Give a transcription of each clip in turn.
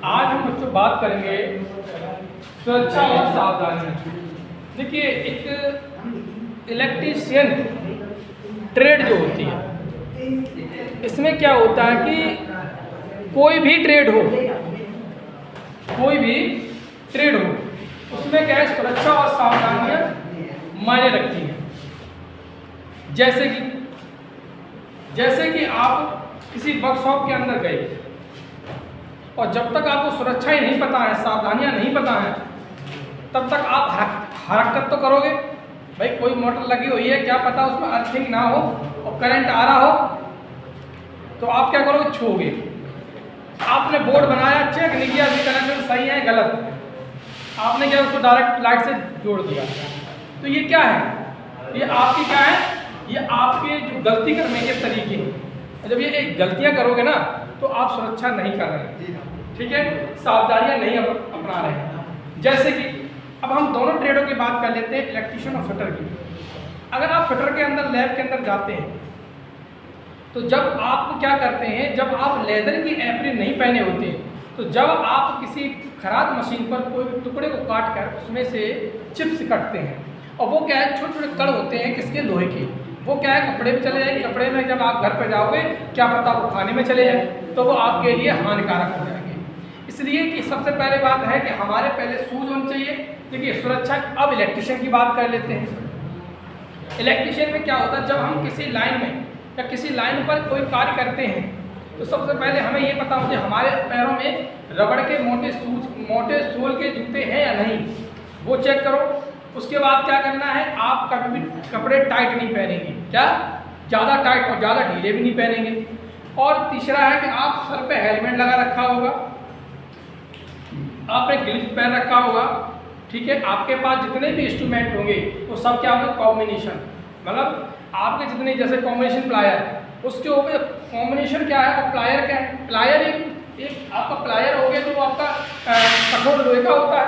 आज हम बच्चों बात करेंगे सुरक्षा और सावधानी। देखिए, एक इलेक्ट्रीशियन ट्रेड जो होती है, इसमें क्या होता है कि कोई भी ट्रेड हो, उसमें क्या है, सुरक्षा और सावधानियां मायने रखती हैं। जैसे कि आप किसी वर्कशॉप के अंदर गए और जब तक आपको सुरक्षा ही नहीं पता है, सावधानियां नहीं पता है, तब तक आप हरकत तो करोगे। भाई, कोई मोटर लगी हुई है, क्या पता उसमें अर्थिंग ना हो और करंट आ रहा हो, तो आप क्या करोगे, छूओगे। आपने बोर्ड बनाया, चेक नहीं किया कनेक्शन सही है गलत, आपने क्या उसको डायरेक्ट लाइट से जोड़ दिया। तो ये क्या है, ये आपकी क्या है, ये आपके जो गलती करने के तरीके हैं। जब ये गलतियां करोगे ना, तो आप सुरक्षा नहीं कर रहे, ठीक है, सावधानियां नहीं अपना रहे हैं। जैसे कि अब हम दोनों ट्रेडों की बात कर लेते हैं, इलेक्ट्रीशियन और फिटर की। अगर आप फिटर के अंदर, लैब के अंदर जाते हैं, तो जब आप क्या करते हैं, जब आप लेदर की एप्रिन नहीं पहने होते, तो जब आप किसी खराद मशीन पर कोई टुकड़े को काट कर उसमें से चिप्स कटते हैं, और वो क्या है, छोटे छोटे कण होते हैं किसके, लोहे के। वो क्या है, कपड़े में चले जाएंगे। कपड़े में जब आप घर पर जाओगे, क्या पता वो खाने में चले जाए, तो वो आपके लिए हानिकारक हो जाएंगे। इसलिए कि सबसे पहले बात है कि हमारे पहले शूज होने चाहिए। देखिए, सुरक्षा। अब इलेक्ट्रीशियन की बात कर लेते हैं। इलेक्ट्रीशियन में क्या होता है, जब हम किसी लाइन में या किसी लाइन पर कोई कार्य करते हैं, तो सबसे पहले हमें ये पता होता है हमारे पैरों में रबड़ के मोटे सोल के जूते हैं या नहीं, वो चेक करो। उसके बाद क्या करना है, आप कभी भी कपड़े टाइट नहीं पहनेंगे, क्या ज़्यादा टाइट और ज़्यादा ढीले भी नहीं पहनेंगे। और तीसरा है कि आप सर पे हेलमेट लगा रखा होगा, आपने ग्लिव्स पहन रखा होगा, ठीक है। आपके पास जितने भी इंस्ट्रूमेंट होंगे वो सब क्या होंगे, कॉम्बिनेशन, मतलब आपके जितने, जैसे कॉम्बिनेशन प्लायर, उसके ऊपर कॉम्बिनेशन क्या है और प्लायर क्या है। प्लायर एक आपका प्लायर हो गया, तो वो आपका कठोर लोहे का होता है,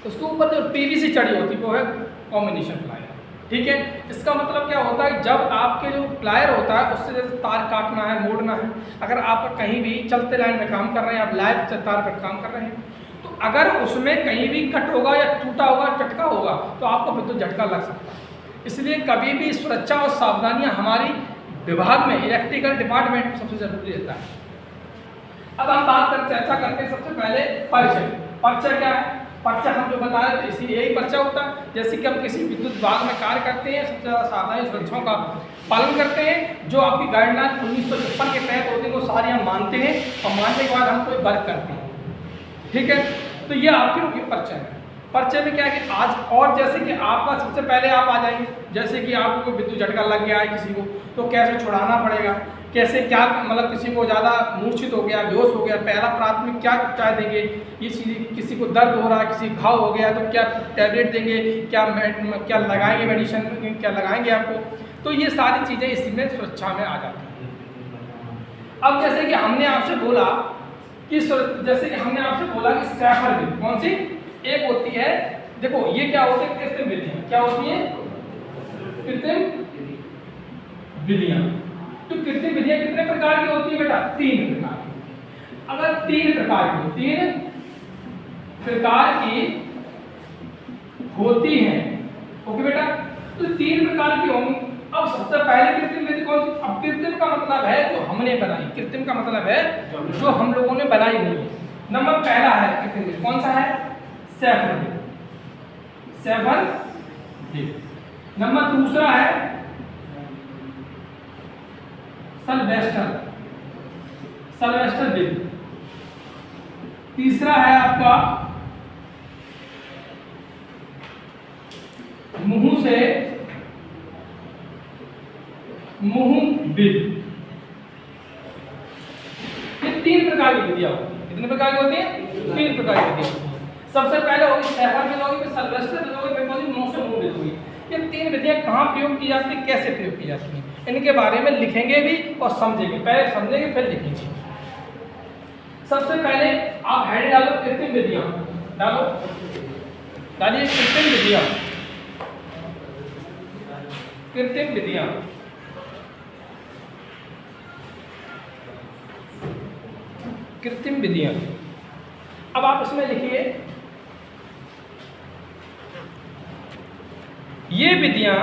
उसके ऊपर जो पीवीसी चढ़ी होती है वो है कॉम्बिनेशन प्लायर, ठीक है। इसका मतलब क्या होता है, जब आपके जो प्लायर होता है उससे जैसे तार काटना है, मोड़ना है, अगर आप कहीं भी चलते लाइन में काम कर रहे हैं, आप लाइव तार पर काम कर रहे हैं, तो अगर उसमें कहीं भी कट होगा या टूटा होगा, चटका होगा, तो आपको विद्युत झटका लग सकता है। इसलिए कभी भी सुरक्षा और सावधानियां हमारी विभाग में, इलेक्ट्रिकल डिपार्टमेंट में सबसे जरूरी रहता है। अब हम चर्चा करते हैं सबसे पहले परिचय क्या है। पर्चा हम जो बता रहे थे, इसी यही पर्चा होता है। जैसे कि हम किसी विद्युत विभाग में कार्य करते हैं, सबसे ज़्यादा सावधानी सुरक्षाओं का पालन करते हैं। जो आपकी गाइडलाइन 1956 के तहत होती है, वो सारी हम मानते हैं, और मानने के बाद हम कोई वर्क करते हैं, ठीक है। तो ये आपके पर्चा है। पर्चे में क्या है कि आज, और जैसे कि आपका सबसे पहले आप आ जाएंगे, जैसे कि आपको कोई विद्युत झटका लग गया है किसी को, तो कैसे छुड़ाना पड़ेगा, कैसे क्या, मतलब किसी को ज़्यादा मूर्छित हो गया, बेहोश हो गया, पहला प्राथमिक क्या उपचार देंगे, ये चीज़, किसी को दर्द हो रहा है, किसी घाव हो गया, तो क्या टैबलेट देंगे, क्या लगाएंगे, मेडिसिन क्या लगाएंगे आपको। तो ये सारी चीज़ें इसी में सुरक्षा में आ जाती हैं। अब जैसे कि हमने आपसे बोला कि सैफर विधि कौन सी एक होती है। देखो, ये क्या होती है, कृत्रिम विधियां। क्या होती है, कृत्रिम विधियां। तो कृत्रिम विधियां कितने प्रकार की होती है बेटा, 3 प्रकार की। अगर 3 प्रकार की होती हैं, ओके बेटा, तो 3 प्रकार की होंगी। अब सबसे पहले कृत्रिम विधि कौन सी। अब कृत्रिम का मतलब है जो हमने बनाई, कृत्रिम का मतलब है जो हम लोगों ने बनाई हुई है। नंबर पहला है कृत्रिम विधि, कौन सा है, सैफर विधि। नंबर दूसरा है सल्वेस्टर विधि। तीसरा है आपका मुंह विधि। ये 3 प्रकार की विधियां होती हैं। कितने प्रकार की होती हैं, 3 प्रकार की विधियां होती हैं। सबसे पहले होगी सैफर विधि, होगी, फिर सल्वेस्टर विधि होगी, फिर मुंह विधि होगी। ये 3 विधियां कहाँ प्रयोग की जाती है, कैसे प्रयोग की जाती हैं, इनके बारे में लिखेंगे भी और समझेंगे। पहले समझेंगे फिर लिखेंगे। सबसे पहले आप हेड डालो, कृत्रिम विधियां डालिए, कृत्रिम विधियां। कृत्रिम विधियां अब आप इसमें लिखिए, ये विधियां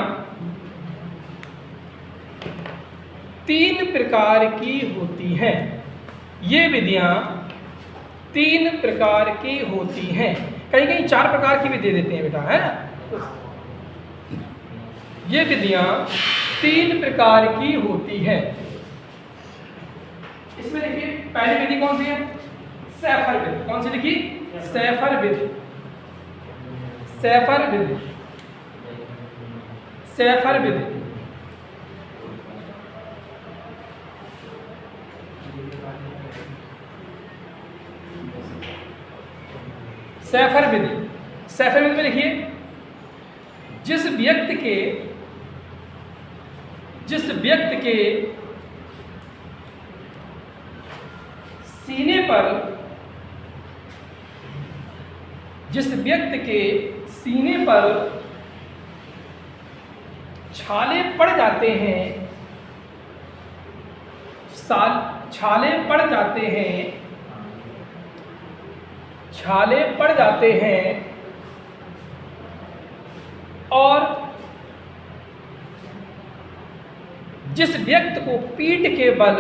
3 प्रकार की होती हैं। ये विधियां 3 प्रकार की होती हैं। कहीं कहीं 4 प्रकार की भी दे देते हैं बेटा, है ना। ये विधियां 3 प्रकार की होती हैं। इसमें देखिए पहली विधि कौन सी है? सैफर विधि। कौन सी लिखी? सैफर विधि। सैफर विधि। सैफर विधि। सैफर विधि। सैफर विधि में लिखिए, जिस व्यक्ति के सीने पर, जिस व्यक्ति के सीने पर छाले पड़ जाते हैं, छाले पड़ जाते हैं, छाले पड़ जाते हैं और जिस व्यक्ति को पीठ के बल,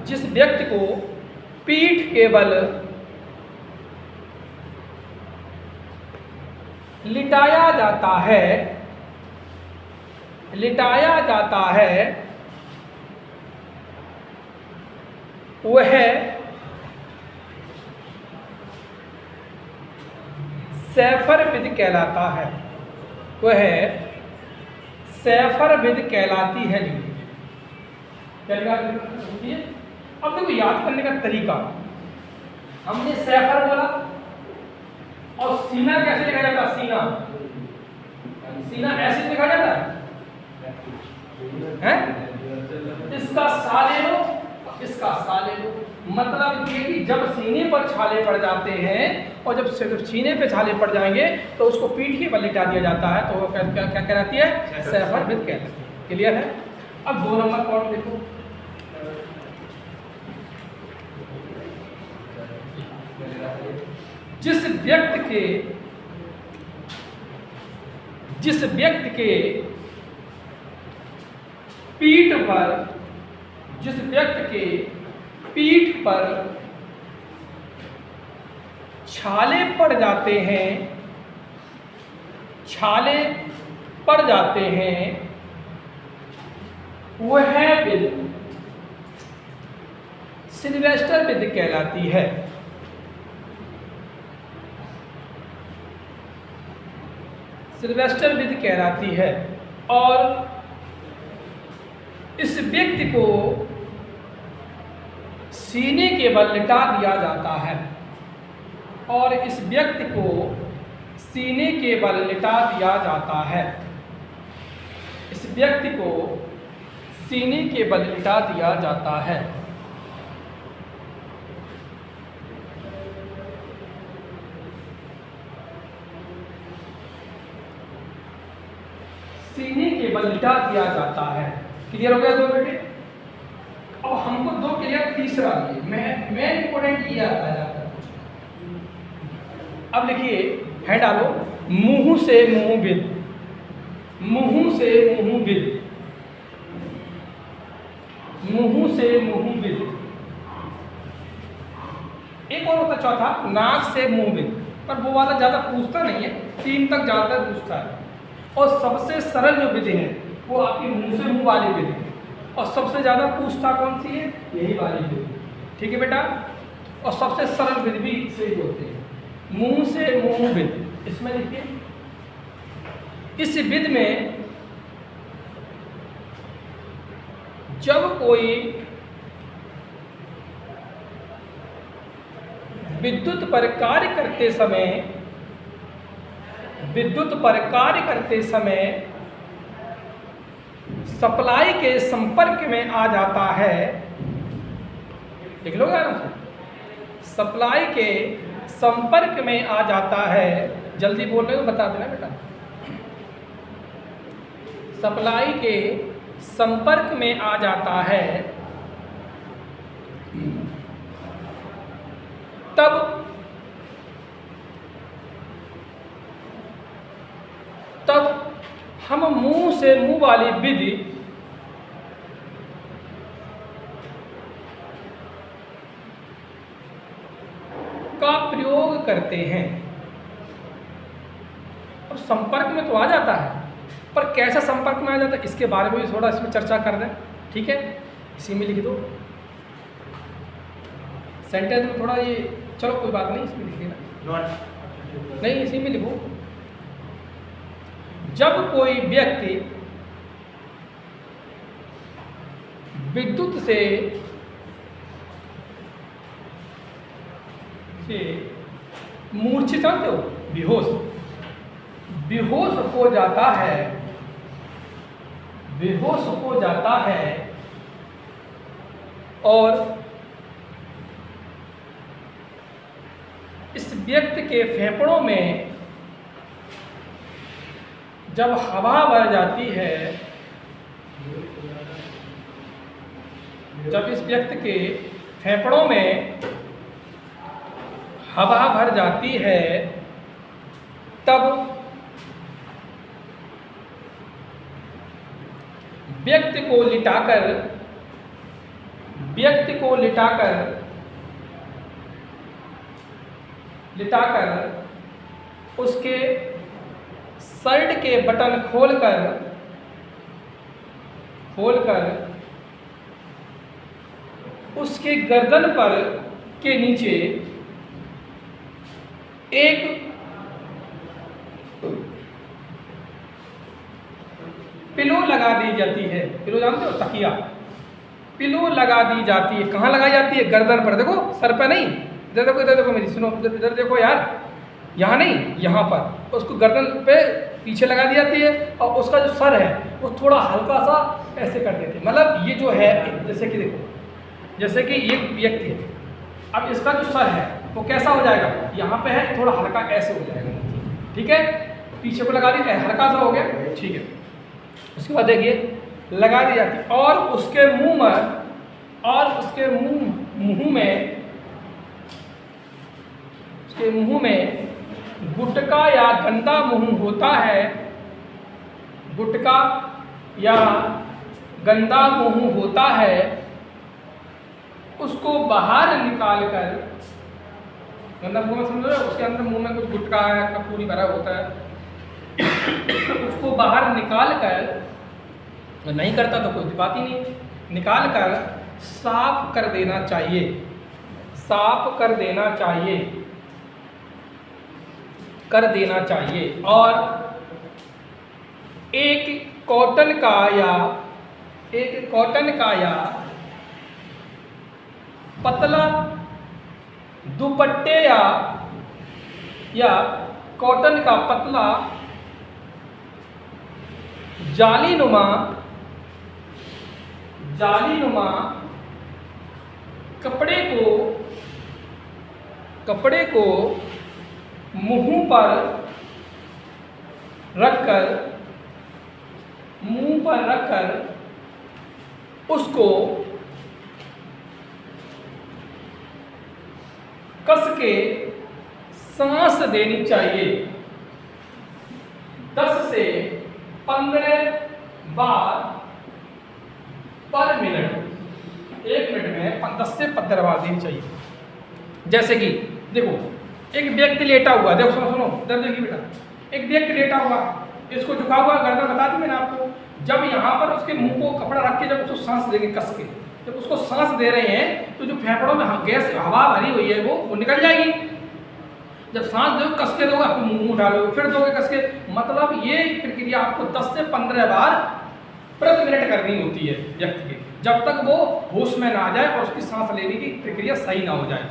जिस व्यक्ति को पीठ के बल लिटाया जाता है, लिटाया जाता है, वह सैफर विधि कहलाता है। वह सैफर विधि कहलाती है। अब देखो याद करने का तरीका, हमने सैफर बोला और सीना कैसे लिखा जाता है? सीना, सीना ऐसे लिखा जाता है? इसका सा ले लो, इसका सा ले लो। मतलब ये कि जब सीने पर छाले पड़ जाते हैं और जब सीने पे छाले पड़ जाएंगे तो उसको पीठ के बल लिटा दिया जाता है, तो वो क्या कहलाती है? सैफर विधि कहलाती है। क्लियर है? अब 2 नंबर पॉइंट देखो, जिस व्यक्ति के पीठ पर, जिस व्यक्ति के पीठ पर छाले पड़ जाते हैं, छाले पड़ जाते हैं, वह विधि सिल्वेस्टर विधि कहलाती है। सिल्वेस्टर विधि कहलाती है। और इस व्यक्ति को सीने के बल लिटा दिया जाता है, और इस व्यक्ति को सीने के बल लिटा दिया जाता है। इस व्यक्ति को सीने के बल लिटा दिया जाता है। सीने के बल लिटा दिया जाता है। क्लियर हो गया 2 बेटे? अब हमको 2 क्लियर, तीसरा ये मैं इंपोर्टेंट ये आता है जाता। अब लिखिए, है डालो, मुंह से मुंह विद, मुंह से मुंह विद, मुंह से मुंह विद। एक और होता चौथा, नाक से मुंह विद, पर वो वाला ज्यादा पूछता नहीं है, 3 तक ज्यादा पूछता है। और सबसे सरल जो विधि है वो आपकी मुंह से मुंह वाली विधि है, और सबसे ज्यादा पूछता कौन सी है? यही वाली विधि। ठीक है बेटा? और सबसे सरल विधि भी से ही होती है, मुंह से मुंह विधि। इसमें देखिए, इस विधि में जब कोई विद्युत पर कार्य करते समय, विद्युत पर कार्य करते समय सप्लाई के संपर्क में आ जाता है, लिख लो यार, सप्लाई के संपर्क में आ जाता है। जल्दी बोल रहे हो बता देना बेटा। सप्लाई के संपर्क में आ जाता है, तब हम मुंह से मुंह वाली विधि का प्रयोग करते हैं। अब संपर्क में तो आ जाता है, पर कैसा संपर्क में आ जाता है इसके बारे में भी थोड़ा इसमें चर्चा कर दें। ठीक है, इसी में लिख दो सेंटेंस में थोड़ा ये, चलो कोई बात नहीं, इसमें लिख देना, नहीं इसी में लिखो। जब कोई व्यक्ति विद्युत से मूर्छित, जानते हो, बेहोश हो जाता है, बेहोश हो जाता है और इस व्यक्ति के फेफड़ों में जब हवा भर जाती है, जब इस व्यक्ति के फेफड़ों में हवा भर जाती है, तब व्यक्ति को लिटाकर उसके शर्ट के बटन खोलकर उसके गर्दन पर के नीचे एक पिलो लगा दी जाती है। पिलो जानते हो, तकिया, पिलो लगा दी जाती है। कहाँ लगाई जाती है? गर्दन पर। देखो, सर पे नहीं, इधर देखो, इधर देखो, मेरी सुनो, इधर देखो यार, यहाँ नहीं, यहाँ पर। उसको गर्दन पे पीछे लगा दी जाती है और उसका जो सर है वो थोड़ा हल्का सा ऐसे कर देते हैं। मतलब ये जो है, जैसे कि देखो, जैसे कि ये व्यक्ति है, अब इसका जो सर है वो कैसा हो जाएगा, यहाँ पे है, थोड़ा हल्का ऐसे हो जाएगा। ठीक है, पीछे को लगा दी, हल्का सा हो गया। ठीक है, उसके बाद देखिए लगा दी जाती, और उसके मुंह में गुटका या गंदा मुंह होता है, गुटका या गंदा मुंह होता है, उसको बाहर निकाल कर, गंदा मुंह में समझ रहे हो, उसके अंदर मुंह में कुछ गुटका है, कपूरी भरा होता है, उसको बाहर निकाल कर, नहीं करता तो कोई बात ही नहीं, निकाल कर साफ कर देना चाहिए, साफ कर देना चाहिए। और एक कॉटन का या पतला दुपट्टे या कॉटन का पतला जालीनुमा कपड़े को मुंह पर रखकर उसको कस के सांस देनी चाहिए। 10 से 15 बार पर मिनट, 1 मिनट में 10 से 15 बार देनी चाहिए। जैसे कि देखो, एक व्यक्ति लेटा हुआ, देखो सुनो, इधर देखिए बेटा, एक व्यक्ति लेटा हुआ, इसको झुका हुआ गर्दन, बता दी मैंने आपको। जब यहाँ पर उसके मुंह को कपड़ा रख के जब उसको सांस देंगे कस के, जब उसको सांस दे रहे हैं तो जो फेफड़ों में गैस हवा भरी हुई है वो निकल जाएगी। जब सांस दो, कस के दोगे, आपको मुंह डालोगे, फिर दोगे कस के, मतलब ये प्रक्रिया आपको 10 से 15 बार प्रति मिनट करनी होती है व्यक्ति की, जब तक वो होश में ना आ जाए और उसकी सांस लेने की प्रक्रिया सही ना हो जाए।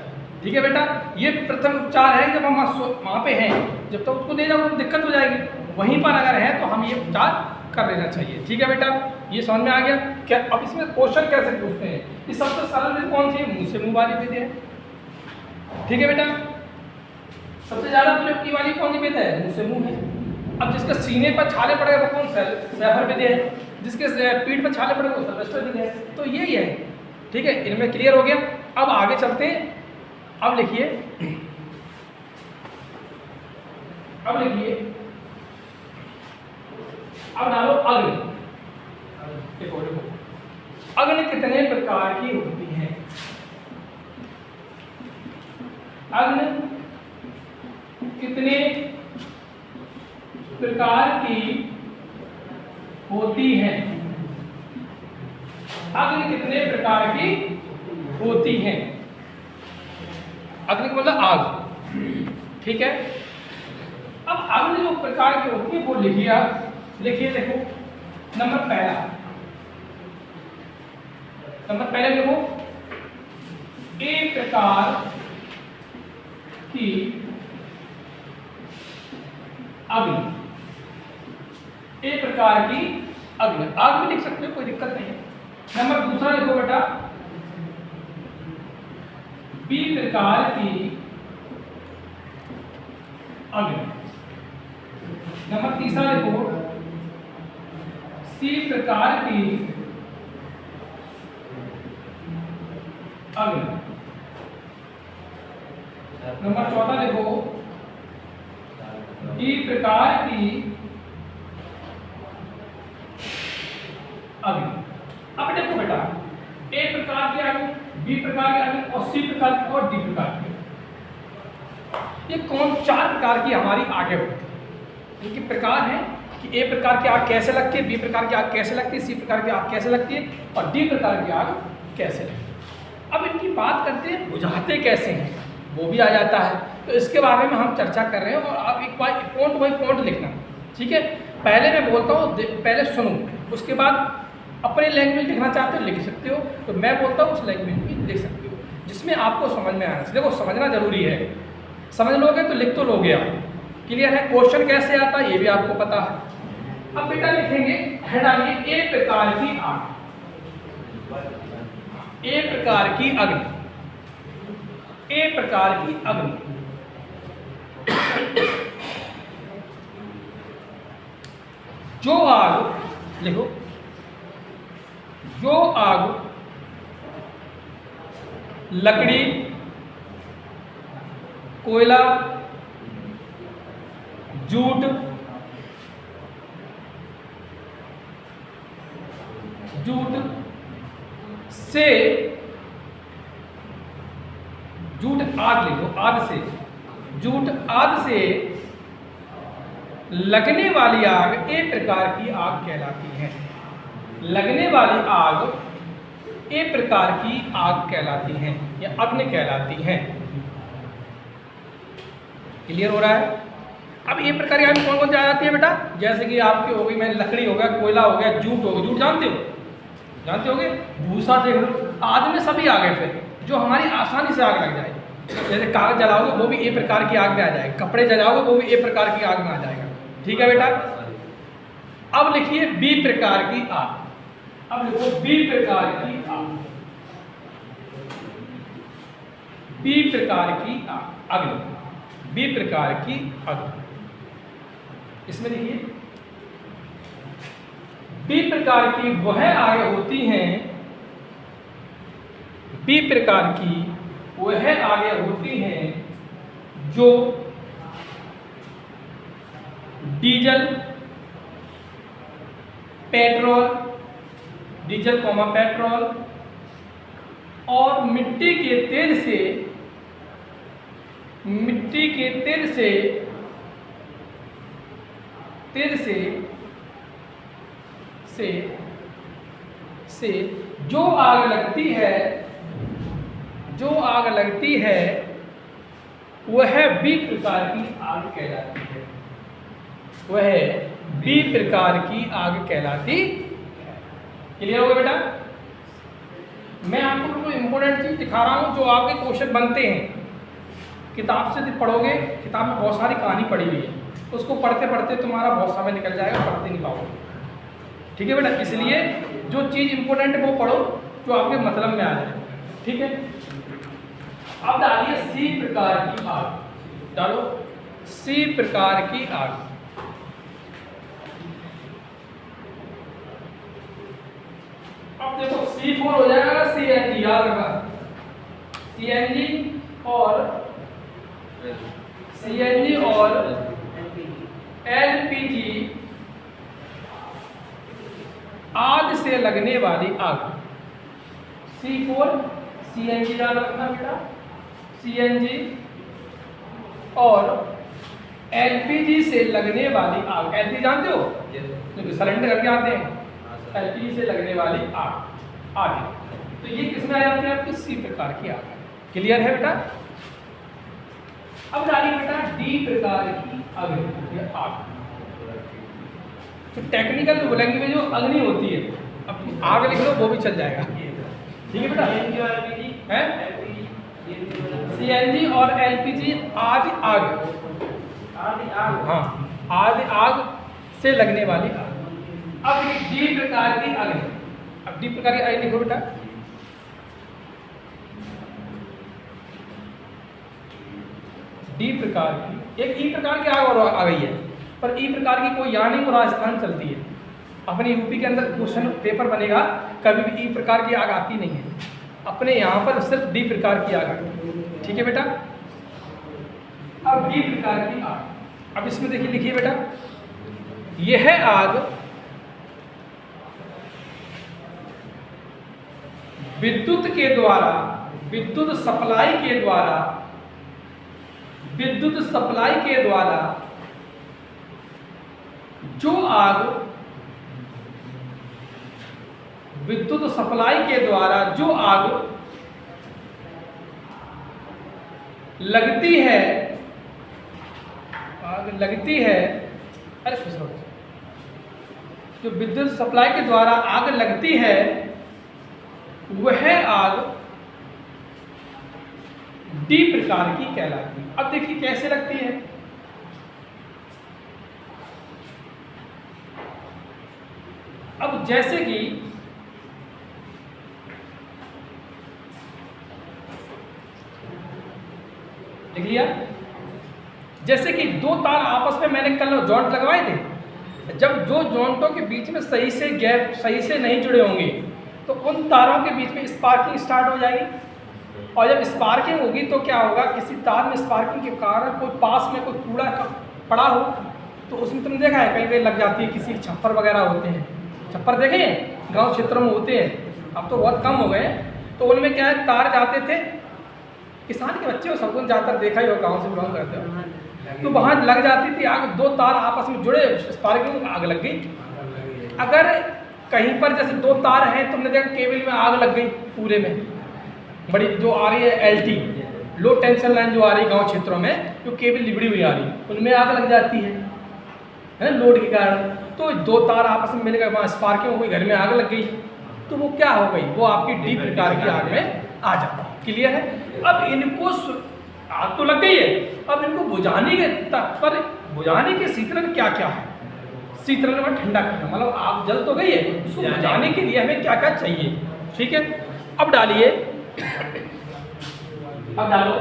ठीक है बेटा, ये प्रथम उपचार है। जब हम वहाँ पे हैं, जब तक उसको ले जाओ तो दिक्कत हो जाएगी, वहीं पर अगर है तो हम ये उपचार कर लेना चाहिए। ठीक है बेटा, ये समझ में आ गया क्या? अब इसमें क्वेश्चन कैसे पूछते हैं, ये सबसे सरल विधि कौन सी है? मुंह से मुंह वाली विधि है। ठीक है बेटा, सबसे ज़्यादा प्रयोग की वाली कौन सी विधि है? मुंह से मुंह है। अब जिसके सीने पर छाले पड़े वो कौन सा? सैफर विधि है। जिसके पीठ पर छाले पड़े वो सल्वेस्टर विधि है। तो यही है। ठीक है, इनमें क्लियर हो गया। अब आगे चलते हैं। अब लिखिए, अब डालो अग्नि। देखो देखो, अग्नि कितने प्रकार की होती है? अग्नि कितने प्रकार की होती है? अग्नि कितने प्रकार की होती है? अग्नि को मतलब आग, ठीक है। अब अग्नि जो प्रकार की होती है वो लिखिए आप। लिखिए, देखो नंबर पहले देखो, एक प्रकार की अग्नि, एक प्रकार की अग्नि, आग भी लिख सकते हो, कोई दिक्कत नहीं है। नंबर दूसरा लिखो बेटा, बी प्रकार की अग्नि। नंबर तीसरा लिखो, सी प्रकार की अग्नि। नंबर चौथा लिखो, डी प्रकार की अग्नि। अब देखो बेटा, ए प्रकार की अग्नि, बी प्रकार की अग्नि और सी प्रकार की और डी प्रकार की, ये कौन चार प्रकार की हमारी आगे होती है। इनके प्रकार है कि ए प्रकार की आग कैसे लगती है, बी प्रकार की आग कैसे लगती है, सी प्रकार की आग कैसे लगती है और डी प्रकार की आग कैसे लगती है। अब इनकी बात करते हैं बुझाते कैसे हैं, वो भी आ जाता है, तो इसके बारे में हम चर्चा कर रहे हैं। और आप एक बार पॉइंट बाई पॉइंट लिखना, ठीक है। पहले मैं बोलता हूँ, पहले सुनो, उसके बाद अपने लैंग्वेज लिखना चाहते हो लिख सकते हो, तो मैं बोलता हूँ उस लैंग्वेज में लिख सकते हो जिसमें आपको समझ में आना चाहिए। देखो समझना जरूरी है, समझ लोगे तो लिख तो लोगे आप, क्लियर है। क्वेश्चन कैसे आता है ये भी आपको पता है। अब बेटा लिखेंगे, हेड डालिए, ए प्रकार की आग, ए प्रकार की अग्नि, ए प्रकार की अग्नि। जो आग, लिखो, जो आग लकड़ी, कोयला, जूट, से, जूट आग लिखो, आग से, जूट आग से लगने वाली आग ए प्रकार की आग कहलाती है। लगने वाली आग ए प्रकार की आग कहलाती है या अग्नि कहलाती है। क्लियर हो रहा है? अब ये प्रकार की आग कौन कौन सी आ जाती है बेटा? जैसे कि आपकी हो गई, मैं लकड़ी हो गया, कोयला हो गया, जूट हो गया, जूट जानते हो, जानते होगे, भूसा देख लो, आग में सभी आ गए फिर जो हमारी आसानी से आग लग जाए। जैसे कागज जलाओगे वो भी ए प्रकार की आग में आ जाएगा, कपड़े जलाओगे वो भी ए प्रकार की आग में आ जाएगा, ठीक है बेटा। अब लिखिए बी प्रकार की आग, अब लिखो बी प्रकार की आग, बी प्रकार की आग, अग्नि, बी प्रकार की अग्नि। इसमें लिखिए, बी प्रकार की वह आग होती हैं, बी प्रकार की वह आगे होती हैं जो diesel, petrol, diesel comma petrol और मिट्टी के तेल से, मिट्टी के तेल से, तेल से जो आग लगती है, जो आग लगती है वह बी प्रकार की आग कहलाती है, वह बी प्रकार की आग कहलाती है। क्लियर हो गया बेटा? मैं आपको बिल्कुल इंपॉर्टेंट चीज दिखा रहा हूं जो आपके क्वेश्चन बनते हैं। किताब से पढ़ोगे, किताब में बहुत सारी कहानी पढ़ी हुई है, उसको पढ़ते पढ़ते तुम्हारा बहुत समय निकल जाएगा, पढ़ते नहीं पाओगे, ठीक है बेटा। इसलिए जो चीज़ इंपॉर्टेंट है वो पढ़ो जो आपके मतलब में आ जाए, ठीक है। अब डालिए सी प्रकार की आग, डालो सी प्रकार की आग। अब देखो C4 हो जाएगा CNG, याद रखना, CNG और LPG आग से लगने वाली आग। C4 CNG याद रखना बेटा, CNG और LPG से लगने वाली आग। LPG जानते हो, जो सिलेंडर करके आते हैं, LPG से लगने वाली आग आगे। तो ये किसमें आ जाती है आपकी? C प्रकार की आग। क्लियर है बेटा? अब डालिए बेटा D प्रकार की अग्नि आग। तो टेक्निकल लैंग्वेज जो अग्नि होती है, अब आग लिख लो वो भी चल जाएगा। ठीक है बेटा? है CNG और LPG आदि आग। हाँ, आदि आग से लगने वाली आग। अब डी प्रकार की अग्नि। अब डी प्रकार की अग्नि लिखो बेटा। डी प्रकार की, एक ई प्रकार की आग और आ गई है, पर ई प्रकार की कोई यहाँ नहीं, वो राजस्थान चलती है। अपने यूपी के अंदर क्वेश्चन पेपर बनेगा, कभी भी ई प्रकार की आग आती नहीं है, अपने यहाँ पर सिर्फ डी प्रकार की आग आती है। ठीक है बेटा? अब डी प्रकार की आग, अब इसमें देखिए, लिखिए बेटा, यह आग विद्युत के द्वारा, विद्युत सप्लाई के द्वारा, विद्युत सप्लाई के द्वारा जो आग, विद्युत सप्लाई के द्वारा जो आग लगती है, आग लगती है, अरे जो विद्युत सप्लाई के द्वारा आग लगती है वह आग डी प्रकार की कहलाती है। अब देखिए कैसे लगती है। अब जैसे कि लिख लिया, जैसे कि दो तार आपस में मैंने कल जॉइंट लगवाए थे, जब जो जॉइंटों के बीच में सही से गैप सही से नहीं जुड़े होंगे तो उन तारों के बीच में स्पार्किंग स्टार्ट हो जाएगी, और जब स्पार्किंग होगी तो क्या होगा, किसी तार में स्पार्किंग के कारण कोई पास में कोई कूड़ा पड़ा हो तो उसमें तुमने देखा है कई बार लग जाती है, किसी छप्पर वगैरह होते हैं, छप्पर देखे हैं गांव क्षेत्रों में होते हैं, अब तो बहुत कम हो गए हैं। तो उनमें क्या है, तार जाते थे, किसान के बच्चे हो, सबको ज़्यादातर देखा ही हो, गाँव से बिलोंग करते हो, तो वहाँ लग जाती थी आग, दो तार आपस में जुड़े, स्पार्किंग आग लग गई। अगर कहीं पर जैसे दो तार हैं, तुमने देखा केबल में आग लग गई पूरे में, बड़ी जो आ रही है LT लो टेंशन लाइन जो आ रही है गांव क्षेत्रों में, जो केबल लिबड़ी हुई आ रही है, उनमें आग लग जाती है लोड के कारण। तो दो तार आपस में मिल गए, वहाँ स्पार्किंग हो गई, घर में आग लग गई, तो वो क्या हो गई, वो आपकी डी प्रकार की आग में आ जाती है। क्लियर है? अब इनको आग तो लग गई है, अब इनको बुझाने के तात्पर्य, बुझाने के शीतलन क्या क्या है, शीतलन में ठंडा करना, मतलब आग जल तो गई है, उसको बुझाने के लिए हमें क्या क्या चाहिए। ठीक है? अब डालिए, अब डालो,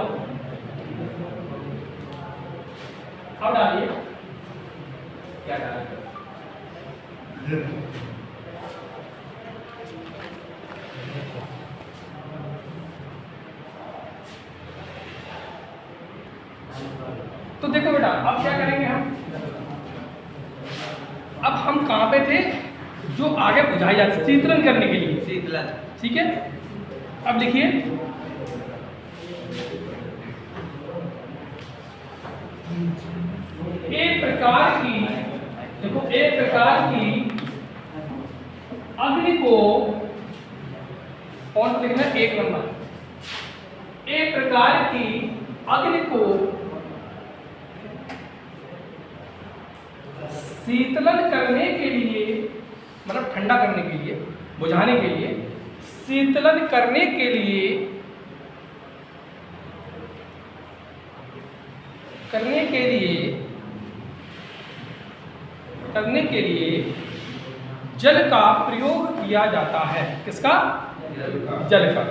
अब डालिए, क्या डालें, तो देखो बेटा अब क्या करेंगे हम, अब हम कहाँ पे थे, जो आगे बुझाई जाती शीतलन करने के लिए, शीतलन। ठीक है? अब देखिए, एक प्रकार की, देखो एक प्रकार की अग्नि को, कौन लिखना है, 1 नंबर, एक प्रकार की अग्नि को शीतलन करने के लिए, मतलब ठंडा करने के लिए, बुझाने के लिए, शीतलन करने के लिए, करने के लिए जल का प्रयोग किया जाता है। किसका? जल का।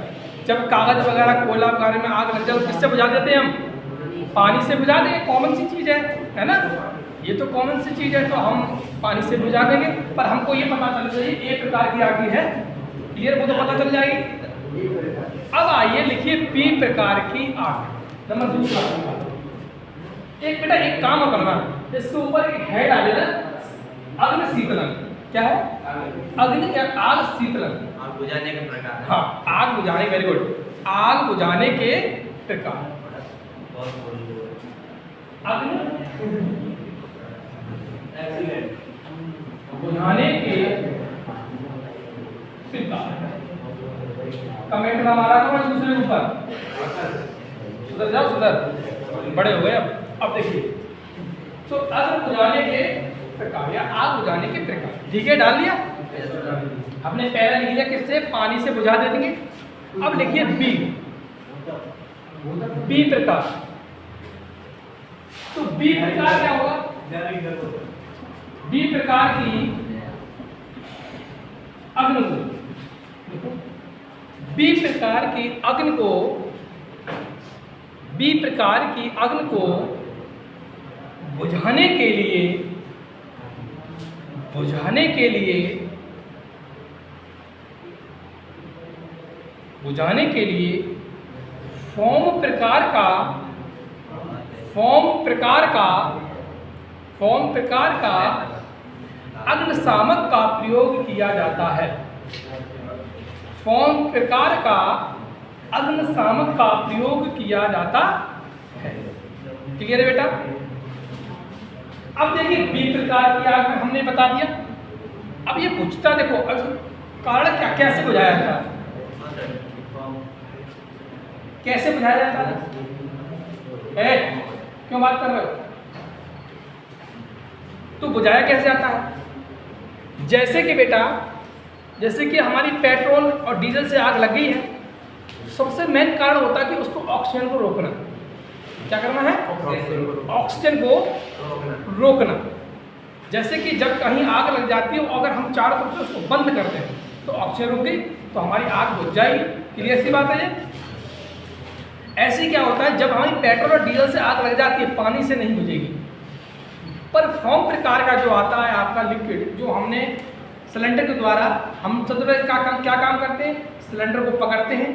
जब कागज वगैरह कोयला वगैरह में आग लग जाए तो किससे बुझा देते हैं हम? पानी से बुझा देंगे, कॉमन सी चीज़ है ना, ये तो कॉमन सी चीज़ है, तो हम पानी से बुझा देंगे। पर हमको ये पता चल जाएगी एक प्रकार की आग है, क्लियर, वो तो पता चल जाएगी। अब आइए लिखिए पी प्रकार की आग। नंबर 2 एक बेटा एक काम करना, इसके ऊपर एक है डाले ना, अग्नि शीतलन, क्या है? अग्नि या आग शीतलन, आग बुझाने के प्रकार। हाँ, आग बुझाने, वेरी गुड, आग बुझाने के प्रकार। अग्नि बुझाने के प्रकार। कमेंट ना मारा करो एक दूसरे के ऊपर, सुधर जाओ, सुधर, बड़े हो गए अब देखिए, तो आग बुझाने के प्रकार या आग बुझाने के प्रकार, ठीक है, डाल लिया आपने, पहला लिख लिया किससे? पानी से बुझा दे देंगे। अब लिखिए बी, बी प्रकार। तो बी प्रकार क्या होगा? बी प्रकार की अग्नि को, बी प्रकार की अग्नि को, बी प्रकार की अग्नि को बुझाने के लिए, बुझाने के लिए, बुझाने के लिए फोम प्रकार का, फोम प्रकार का, फोम प्रकार का अग्निशामक का प्रयोग किया जाता है। फोम प्रकार का अग्निशामक का प्रयोग किया जाता है। क्लियर है बेटा? अब देखिए बी प्रकार की आग में हमने बता दिया। अब ये बुझता देखो, अब कारण क्या, कैसे बुझाया जाता है? कैसे बुझाया जाता है? क्यों बात कर रहे हो? तो बुझाया कैसे जाता है? जैसे कि बेटा, जैसे कि हमारी पेट्रोल और डीजल से आग लग गई है, सबसे मेन कारण होता है कि उसको ऑक्सीजन को रोकना। क्या करना है? ऑक्सीजन को रोकना। जैसे कि जब कहीं आग लग जाती है, अगर हम चारों तरफ से उसको बंद करते हैं तो ऑक्सीजन रुक गई, तो हमारी आग बुझ जाएगी। क्लियर सी बात है ये? ऐसे क्या होता है, जब हमारी पेट्रोल और डीजल से आग लग जाती है, पानी से नहीं बुझेगी, पर फोम प्रकार का जो आता है आपका लिक्विड, जो हमने सिलेंडर के द्वारा, हम सबसे पहले क्या काम करते हैं? सिलेंडर को पकड़ते हैं,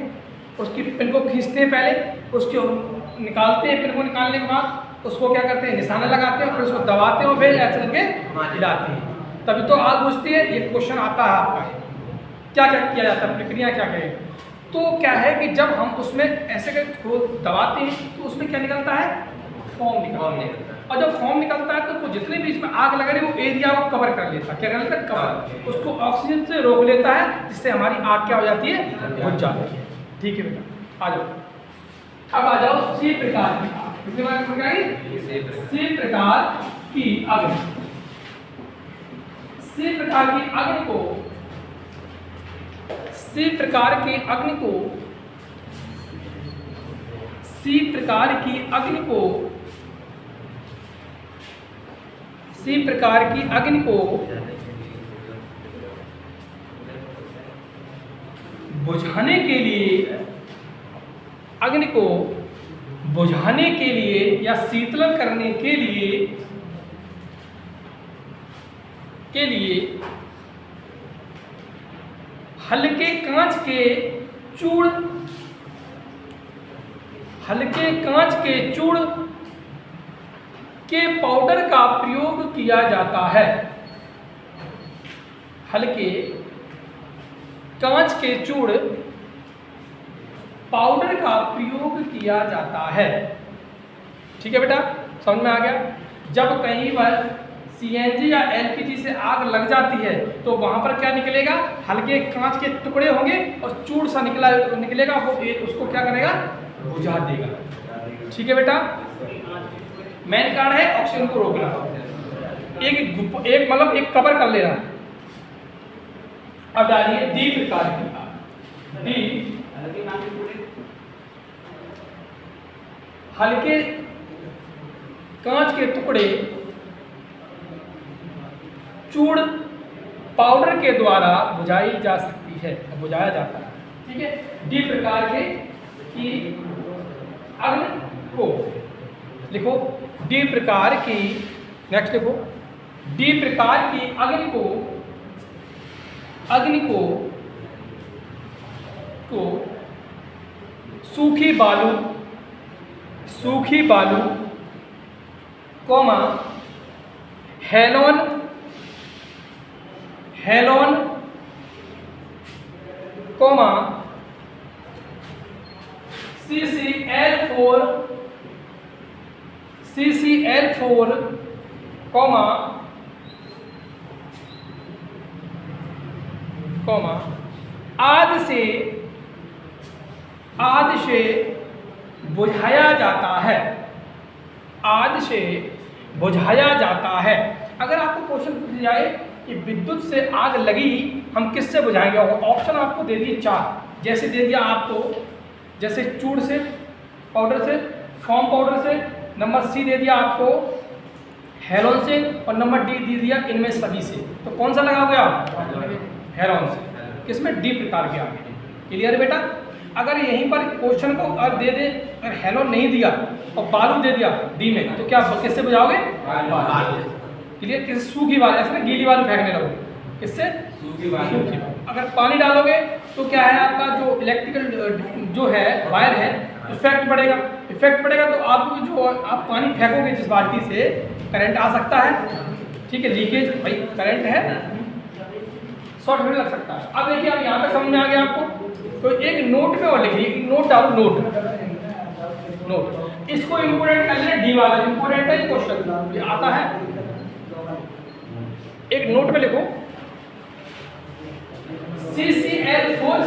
उसकी पिन को खींचते हैं, पहले उसको निकालते हैं, पिन को निकालने के बाद उसको क्या करते हैं? निशाना लगाते हैं, फिर उसको दबाते हैं और फिर ऐसे करके हिलाते हैं, तभी तो आग बुझती है। ये क्वेश्चन आता है आपका, क्या क्या किया जाता है, प्रक्रिया क्या है? तो क्या है कि जब हम उसमें ऐसे करके दबाते हैं तो उसमें क्या निकलता है? फोम निकलता है। और जब फोम निकलता है तो जितने भी इसमें आग लग रही है वो एरिया को कवर कर लेता है। क्या कर लेता है? कवर, उसको ऑक्सीजन से रोक लेता है, जिससे हमारी आग क्या हो जाती है? बुझ जाती है। ठीक है बेटा, आ जाओ। अब आ जाओ सी प्रकार की आग। कितने बार प्रकार की? सी प्रकार की अग्नि। सी प्रकार की अग्नि को, सी प्रकार की अग्नि को, सी प्रकार की अग्नि को, सी प्रकार की अग्नि को बुझाने के लिए, अग्नि को बुझाने के लिए या शीतलन करने के लिए हल्के कांच के चूड़, हल्के कांच के चूड़ के पाउडर का प्रयोग किया जाता है। हल्के कांच के चूड़ पाउडर का प्रयोग किया जाता है। ठीक है बेटा, समझ में आ गया? जब कहीं पर सीएनजी या एलपीजी से आग लग जाती है तो वहां पर क्या निकलेगा? हल्के कांच के टुकड़े होंगे और चूड़ सा निकलेगा, वो उसको क्या करेगा? बुझा देगा। ठीक है बेटा, मेन कारण है ऑक्सीजन को रोकना। एक मतलब एक कवर कर लेना। अब डालिए डी प्रकार की आग। डी, हल्के कांच के टुकड़े चूड़ पाउडर के द्वारा बुझाई जा सकती है, बुझाया जाता है। ठीक है, डी प्रकार के की अग्नि को लिखो। डी प्रकार की, नेक्स्ट लिखो, डी प्रकार की अग्नि को, अग्नि को सूखी बालू, सूखी बालू comma halon halon comma CCl4 comma आदि से बुझाया जाता है। आदि से बुझाया जाता है। अगर आपको क्वेश्चन पूछ जाए कि विद्युत से आग लगी, हम किससे बुझाएंगे, ऑप्शन आपको दे दिए 4। जैसे दे दिया आपको, जैसे चूड़ से, पाउडर से, फॉर्म पाउडर से, नंबर सी दे दिया आपको हेलोन से, और नंबर डी दे दिया इनमें सभी से। तो कौन सा लगाओगे आप? हेलोन से। किसमें? डी प्रकार के आगे। क्लियर बेटा? अगर यहीं पर क्वेश्चन को अगर दे दे, अगर हेलोन नहीं दिया और बालू दे दिया डी में, तो क्या किससे बुझाओगे? क्लियर? किस सूखी बालू, ऐसे ना गीली बालू फेंकने लगोगे, किससे? सूखी बालू। अगर पानी डालोगे तो क्या है, आपका जो इलेक्ट्रिकल जो है वायर है, इफेक्ट पड़ेगा। इफेक्ट पड़ेगा तो आपको जो आप पानी फेंकोगे जिस बाल्टी से, करंट आ सकता है। ठीक है, लीकेज भाई करंट है, शॉर्ट सर्किट लग सकता है। अब देखिए, अब यहाँ तक समझ में आ गया आपको। तो एक नोट में और लिखिए, नोट डालो, नोट इसको इंपोर्टेंट कर लेना, डी वाला इंपोर्टेंट है, क्वेश्चन ये आता है। एक नोट में लिखो CCl4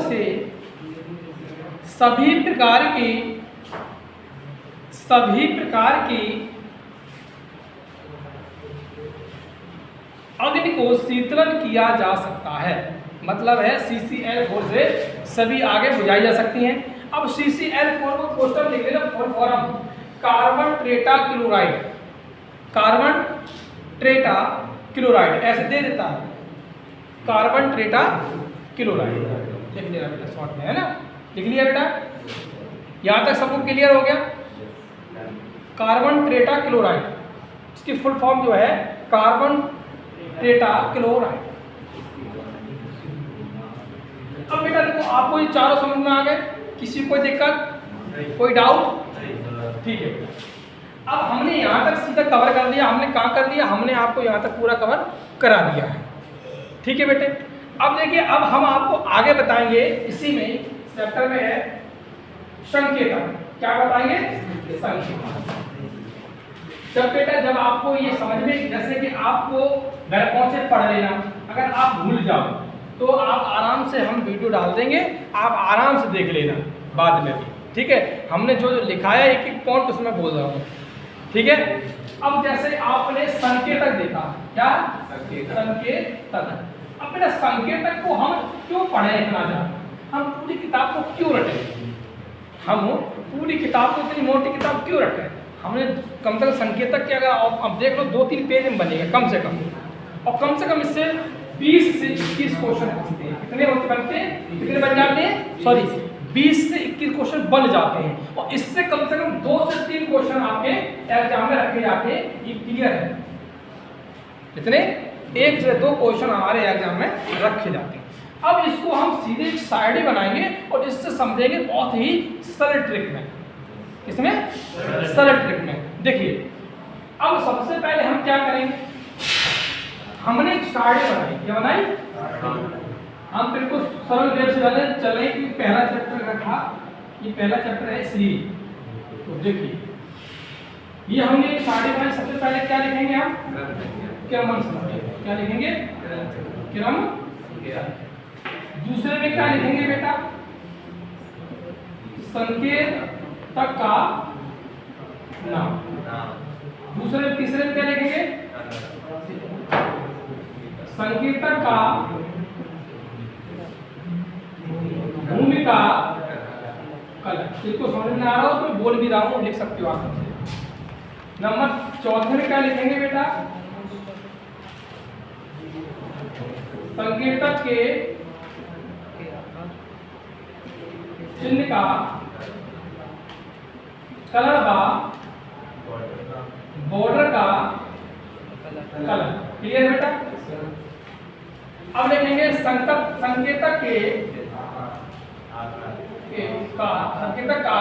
से सभी प्रकार की अग्नि को शीतलन किया जा सकता है। मतलब है CCl4 से सभी आगे बुझाई जा सकती हैं। अब CCl4 को क्वेश्चन लिख लेना, full form carbon tetra chloride. Carbon tetra chloride ऐसे दे देता है, कार्बन टेट्रा क्लोराइड लिख लेना बेटा, शॉर्ट में है ना, लिख लिया बेटा। यहाँ तक सबको क्लियर हो गया? कार्बन टेट्रा क्लोराइड, इसकी फुल फॉर्म जो है कार्बन टेट्रा क्लोराइड। अब बेटा देखो, आपको ये चारों समझ में आ गए? किसी कोई दिक्कत, कोई डाउट? ठीक है। अब हमने यहाँ तक सीधा कवर कर दिया। हमने कहाँ कर दिया? हमने आपको यहाँ तक पूरा कवर करा दिया है। ठीक है बेटे। अब देखिए, अब हम आपको आगे बताएंगे, इसी में चैप्टर में है संकेतक। क्या बताएंगे? संकेतक। जब बेटा, जब आपको ये समझ में, जैसे कि आपको घर पहुंचे पढ़ लेना, अगर आप भूल जाओ तो आप आराम से, हम वीडियो डाल देंगे, आप आराम से देख लेना बाद में भी। ठीक है, हमने जो जो लिखा है एक एक पॉइंट उसमें बोल रहा हूँ। ठीक है। अब जैसे आपने संकेतक देखा, क्या? संकेतक। अब बेटा, संकेतक को हम क्यों पढ़े इतना ज्यादा? हम पूरी किताब को क्यों रटे? हम पूरी किताब को, इतनी मोटी किताब क्यों रटे? हमने कम से कम संकेतक के, अगर अब देख लो 2-3 पेज में बनेगा कम से कम, और कम से कम इससे 20 से 21 क्वेश्चन बनते हैं। कितने बनते हैं? कितने बन जाते हैं? सॉरी, 20 से 21 क्वेश्चन बन जाते हैं, और इससे कम 2 से 3 क्वेश्चन आपके एग्जाम में रखे जाते हैं। ये क्लियर है? कितने? 1 से 2 क्वेश्चन हमारे एग्जाम में रखे जाते हैं। अब इसको हम सीधे साइड ही बनाएंगे और इससे समझेंगे बहुत ही सरल ट्रिक में। इसमें सरल ट्रिक में देखिए, अब सबसे पहले हम क्या करेंगे, हमने एक साइड बनाई। क्या बनाई? हम बिल्कुल सरल वेब से चल रहे हैं। पहला चैप्टर रखा, ये पहला चैप्टर है इसलिए। तो देखिए, ये हमने एक साइड बनाई। सबसे पहले क्या लिखेंगे हम? क्रम। क्या लिखेंगे? क्रम। दूसरे में क्या लिखेंगे बेटा? संकेतक का नाम। दूसरे तीसरे में क्या लिखेंगे? संकेतक का भूमिका कलर। इसको समझ में आ रहा हो तो बोल भी रहा हूं, लिख सकते हो आप। नंबर चौथे में क्या लिखेंगे बेटा? संकेतक के चिन्ह का कलर बा बॉर्डर का कलर। क्लियर बेटा? अब लिखेंगे संकेतक का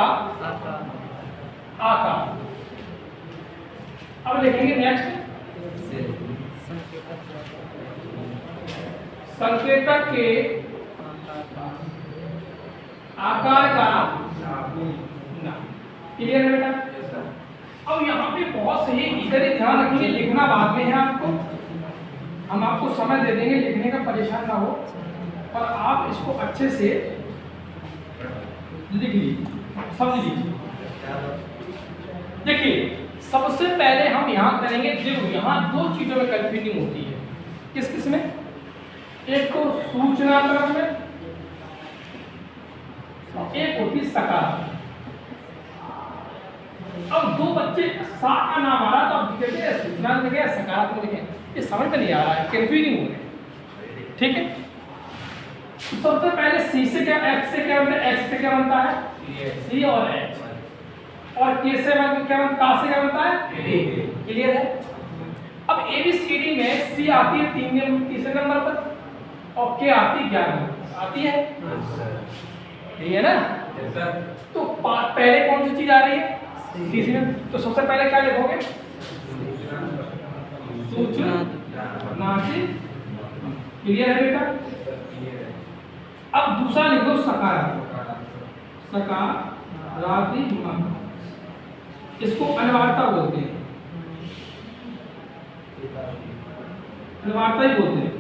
आकार। अब लिखेंगे नेक्स्ट संकेतक के आकार का नाम। क्लियर है बेटा? अब यहाँ पे बहुत सही इधर ही ध्यान रखेंगे, लिखना बाद में है आपको, हम आपको समय दे देंगे लिखने का, परेशान ना हो, और आप इसको अच्छे से लिख लीजिए, समझ लीजिए। देखिए सबसे पहले हम यहाँ करेंगे, देखो यहाँ दो चीजों में कंफ्यूजिंग होती है। किस किस में? एक तो सूचना क्रम में, एक होती सकारात्मक। अब दो बच्चे सा का नाम आ रहा तो अब कहते हैं सूचना लिखे या सकारात्मक लिखे, ये समझ में नहीं आ रहा है, कंफ्यूजिंग हो गया। ठीक है, तो सबसे पहले सी से क्या, एच से क्या बनता है, एच से क्या बनता है, सी और एच, और के से क्या बनता है, का से क्या बनता है, क्लियर है? अब एबीसीडी में सी आती है तीसरे नंबर पर, और के आती है 11 नंबर आती है, यही है ना? तो पहले कौन सी चीज आ रही है, सी में, तो सबसे पहले क्या लिखोगे, सूचना नासिक। क्लियर है बेटा? अब दूसरा लिखो सकारात्मक, सकारात्मक, इसको अनिवार्यता बोलते हैं, अनिवार्यता ही बोलते हैं।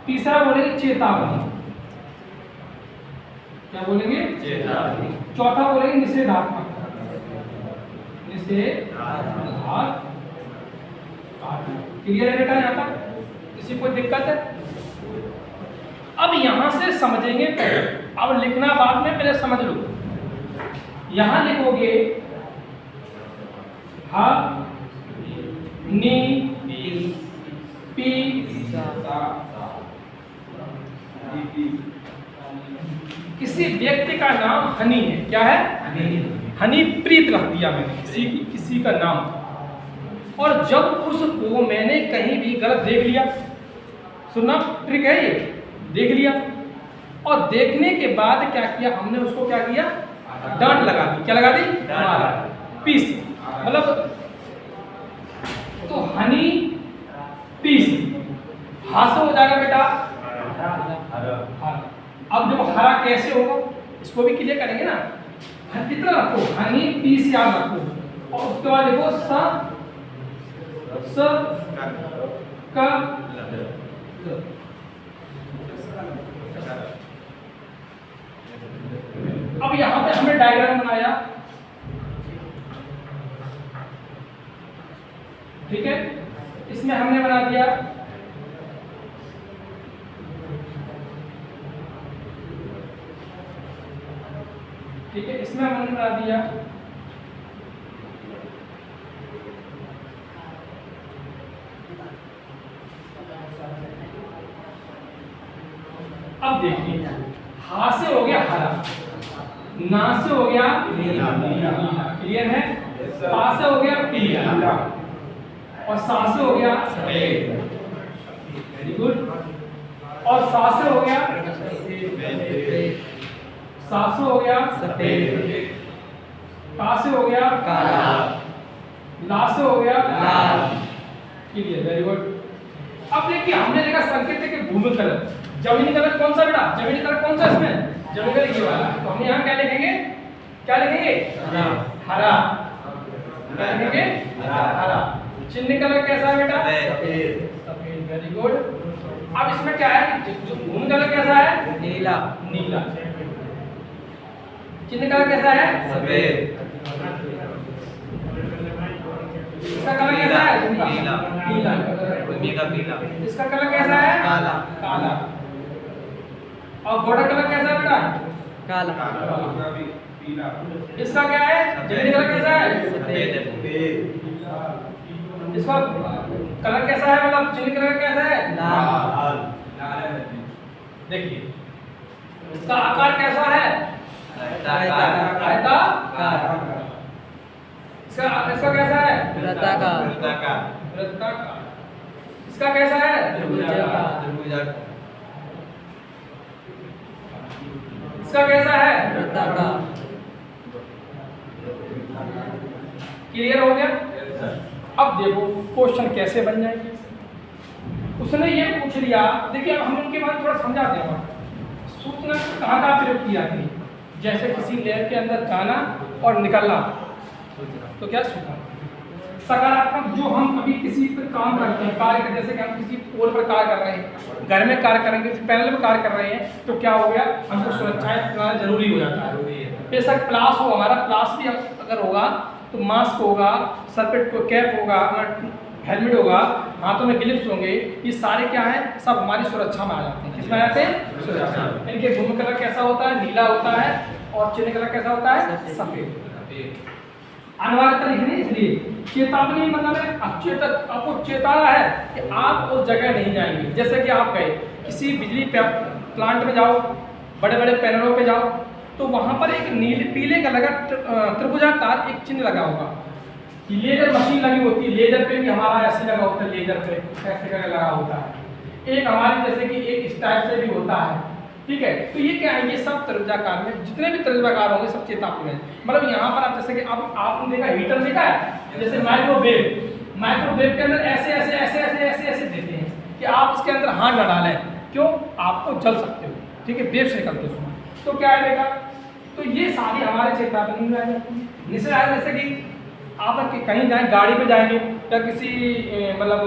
तीसरा बोलेंगे चेतावनी, क्या बोलेंगे, चेतावनी। चौथा बोलेंगे निषेधात्मक, निषेधात्मक। क्लियर है बेटा? यहाँ तक किसी कोई दिक्कत है? अब यहां से समझेंगे, अब लिखना बाद में, पहले समझ लो। यहां लिखोगे हा नी पी किसी व्यक्ति का नाम हनी है, क्या है, हनीप्रीत रख दिया मैंने, किसी का नाम। और जब उसको मैंने कहीं भी गलत देख लिया, सुनना ट्रिक है ये, देख लिया, और देखने के बाद क्या किया हमने, उसको क्या किया, डांट लगा दी, क्या लगा दी, पीस, मतलब तो हनी पीस, हाथ से हो जाएगा बेटा हरा। अब देखो हरा कैसे होगा, इसको भी क्लियर करेंगे ना। कितना रखो, हनी पीस याद रखो, और उसके बाद देखो स का अब यहां पे हमने डायग्राम बनाया, ठीक है, इसमें हमने बना दिया ठीक है, इसमें हमने बना दिया अब देखिए, हा से हो गया हरा, ना से हो गया नीला, क्लियर है, पा से हो गया पीला, और सा से हो गया सफेद, वेरी गुड, और सा से हो गया सा से हो गया सफेद, का से हो गया काला, ला से हो गया लाल, क्लियर, वेरी गुड। अब देखिए हमने देखा संकेत के भूमि कलर, जमीनी कलर कौन सा बेटा, जमीनी कलर कौन सा इसमें, जमीनी कलर ये वाला, तो हम यहाँ क्या लिखेंगे, क्या लिखेंगे, हरा, क्या लिखेंगे, हरा। चिन्ह कलर कैसा है बेटा, सफेद, वेरी गुड। अब इसमें क्या है, जो भूमि कलर कैसा है, नीला, नीला, चिन्ह कलर कैसा है, सफेद, इसका कलर कैसा है, नीला, नीला, पीला, इसका कलर कैसा है, काला, काला, और बॉर्डर कलर कैसा है बेटा, काला, इसका क्या है, जमीनी कलर कैसा है, सफेद, इसका कलर कैसा है, मतलब चिन्ह कलर कैसा है, लाल। देखिए इसका आकार कैसा है, आयताकार, इसका कैसा है, वृत्ताकार, इसका कैसा है, त्रिभुजाकार, इसका कैसा है, वृत्ताकार। क्लियर हो गया? अब देखो क्वेश्चन कैसे बन जाएंगे। उसने ये पूछ लिया, देखिए अब हम इनके बारे में थोड़ा समझाते हैं। सूचना कहाँ कहाँ प्रयोग की जाती है, जैसे किसी लैब के अंदर जाना और निकलना, तो क्या सूचना। सकारात्मक, जो हम अभी किसी पर काम करते हैं, कार्य करते हैं, जैसे कि हम किसी पोल पर कार्य कर रहे हैं, घर में कार्य करेंगे, पैनल पर कार्य कर रहे हैं, तो क्या हो गया, हमको सुरक्षाएं अपनाना जरूरी हो जाता है। बेशक प्लास हो, हमारा प्लास भी अगर होगा तो मास्क होगा, सर पे कैप होगा, हेलमेट होगा, हाथों में ग्लिव्स होंगे, ये सारे क्या हैं, सब हमारी सुरक्षा में आ जाते हैं। किसमें आ जाते हैं, सुरक्षा। इनके भूमि कलर कैसा होता है, नीला होता है, और चिन्ह कलर कैसा होता है, सफेद। अनिवार्यता लिखनी, इसलिए चेतावनी मतलब है आपको चेताना है कि आप उस जगह नहीं जाएंगे। जैसे कि आप गए किसी बिजली प्लांट में जाओ, बड़े बड़े पैनलों पे जाओ, तो वहां पर एक नीले पीले कलर का त्रिभुजाकार एक चिन्ह लगा होगा। लेजर मशीन लगी होती है, लेजर पे भी हमारा ऐसे लगा होता है, लेजर पे ऐसे करके लगा होता है। एक हमारी जैसे कि एक इस टाइप से भी होता है, ठीक है। तो ये क्या है, ये सब त्रिभुजाकार में जितने भी त्रिभुजाकार होंगे सब चेतावनी है। मतलब यहाँ पर आप जैसे कि अब आपने देखा हीटर देखा है, जैसे माइक्रोवेव के अंदर ऐसे ऐसे ऐसे ऐसे ऐसे ऐसे देते हैं कि आप उसके अंदर हाथ न डालें, क्यों, आपको जल सकते हो, ठीक है, वेव से निकलते हो। तो क्या है देखा, तो ये सारी हमारे चेतावनी में आ जाती है। जैसे कि आप कहीं जाएं, गाड़ी पे जाएंगे या किसी मतलब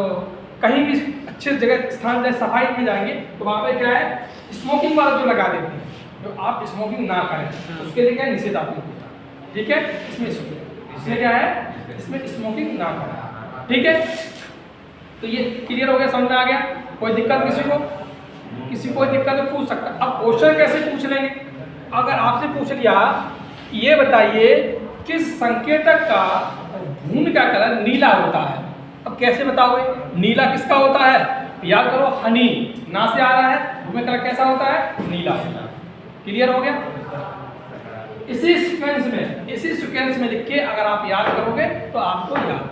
कहीं भी अच्छे जगह स्थान जाए, सफाई में जाएंगे, तो वहाँ पे क्या है, स्मोकिंग वाला जो लगा देते हैं, तो आप स्मोकिंग ना करें, उसके लिए क्या है, निषेधात्मक होता है, ठीक है। इसमें क्या है, इसमें स्मोकिंग ना करें, ठीक है। तो ये क्लियर हो गया, समझ में आ गया। कोई दिक्कत किसी को दिक्कत तो पूछ सकता। अब क्वेश्चन कैसे पूछ लेंगे, अगर आपसे पूछ लिया ये बताइए किस संकेतक का भूमि का कलर नीला होता है, अब कैसे बताओगे, नीला किसका होता है, याद करो, हनी ना से आ रहा है, भूमि कलर कैसा होता है, नीला। क्लियर हो गया। इसी सीक्वेंस में लिख के अगर आप याद करोगे तो आपको याद।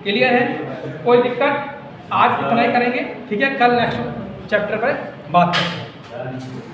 क्लियर है, कोई दिक्कत, आज इतना ही करेंगे, ठीक है। कल नेक्स्ट चैप्टर पर बात करेंगे।